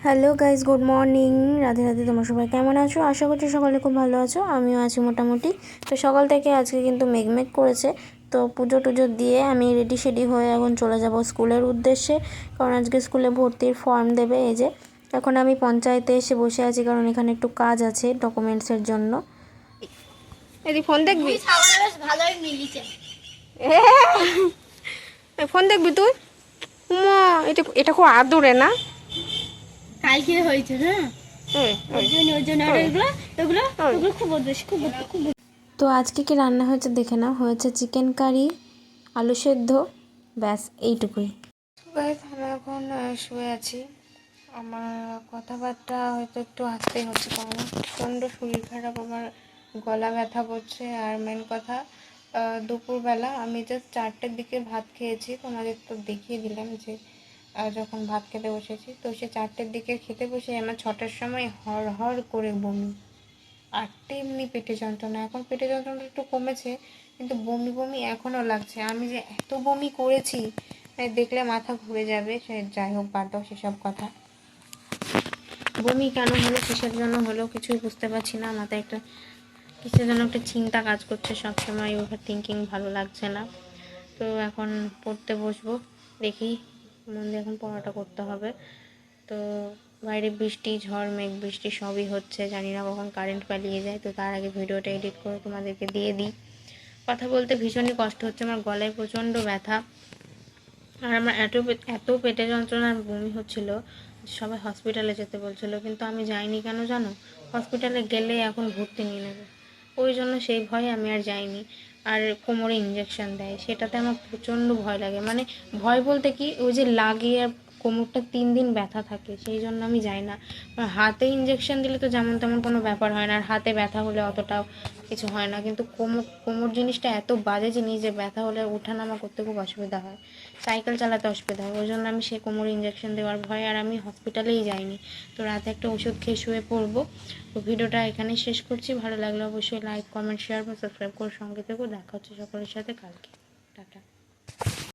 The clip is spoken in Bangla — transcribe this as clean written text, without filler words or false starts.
Hello guys, good morning. Radhe Radhe. তোমরা সবাই কেমন আছো? আশা করছি সকালে খুব ভালো আছো। আমিও আছি মোটামুটি। তো সকাল থেকে আজকে কিন্তু মেঘমেঘ করেছে। তো পুজো টুজো দিয়ে আমি রেডি হয়ে এখন চলে যাব স্কুলের উদ্দেশ্যে, কারণ আজকে স্কুলে ভর্তির ফর্ম দেবে। এই যে এখন আমি পঞ্চায়েতে এসে বসে আছি, কারণ এখানে একটু কাজ আছে ডকুমেন্টসের জন্য। এদি ফোন দেখবি? ফোন দেখবি তুই? এটা এটা খুব আদুরে না? কালকে হয়েছে না, তো আজকে কি রান্না হয়েছে দেখে নাও। হয়েছে চিকেন কারি, আলু সেদ্ধ, ব্যাস এইটুকুই। আমি এখন শুয়ে আছি। আমার কথাবার্তা হয়তো একটু আসতেই হচ্ছে, কারণ প্রচণ্ড শরীর খারাপ, আমার গলা ব্যথা করছে। আর মেন কথা, দুপুরবেলা আমি জাস্ট 4টের দিকে ভাত খেয়েছি। তোমাদের তো দেখিয়ে দিলাম যে যখন ভাত খেতে বসেছি, তো সে 4টের দিকে খেতে বসে আমার 6টার সময় হড় করে বমি। আর তেমনি পেটে যন্ত্রণা। এখন পেটে যন্ত্রণাটা একটু কমেছে, কিন্তু বমি বমি এখনও লাগছে। আমি যে এত বমি করেছি দেখলে মাথা ঘুরে যাবে। সে যাই হোক, বাদ দাও সেসব কথা। বমি কেন হলো, কিসের জন্য হলো, কিছুই বুঝতে পারছি না। মাথায় একটা কিসের জন্য একটা চিন্তা কাজ করছে সবসময়, ওভার থিঙ্কিং, ভালো লাগছে না। তো এখন পড়তে বসবো, দেখি মন দিয়ে এখন পড়াটা করতে হবে। তো বাইরে বৃষ্টি, ঝড়, মেঘ, বৃষ্টি সবই হচ্ছে। জানি না কখন কারেন্ট পালিয়ে যায়। তো তার আগে ভিডিওটা এডিট করে তোমাদেরকে দিয়ে দিই। কথা বলতে ভীষণই কষ্ট হচ্ছে, আমার গলায় প্রচণ্ড ব্যথা। আর আমার এত পেটে যন্ত্রণা আর বমি হচ্ছিল, সবাই হসপিটালে যেতে বলছিল, কিন্তু আমি যাইনি। কেন জানো? হসপিটালে গেলে এখন ভর্তি নিয়ে নেবে, ওই জন্য সেই ভয়ে আমি আর যাইনি। আর কোমরে ইঞ্জেকশন দেয়, সেটাতে আমার প্রচণ্ড ভয় লাগে। মানে ভয় বলতে কি, ওই যে লাগে আর কোমরটা 3 দিন ব্যথা থাকে, সেই জন্য আমি যাই না। হাতে ইঞ্জেকশন দিলে তো যেমন তেমন কোনো ব্যাপার হয় না, আর হাতে ব্যথা হলে অতটাও কিছু হয় না। কিন্তু কোমর জিনিসটা এত বাজে জিনিস যে ব্যথা হলে ওঠানামা করতে খুব অসুবিধা হয়, সাইকেল চালাতে অসুবিধা হয়। ওই জন্য আমি সেই কোমর ইঞ্জেকশন দেওয়ার ভয় আর আমি হসপিটালেই যাইনি। তো রাতে একটা ওষুধ খেয়ে শুয়ে পড়বো। তো ভিডিওটা এখানেই শেষ করছি। ভালো লাগলে অবশ্যই লাইক, কমেন্ট, শেয়ার বা সাবস্ক্রাইব করে সঙ্গে থেকো। দেখা হচ্ছে সকলের সাথে কালকে।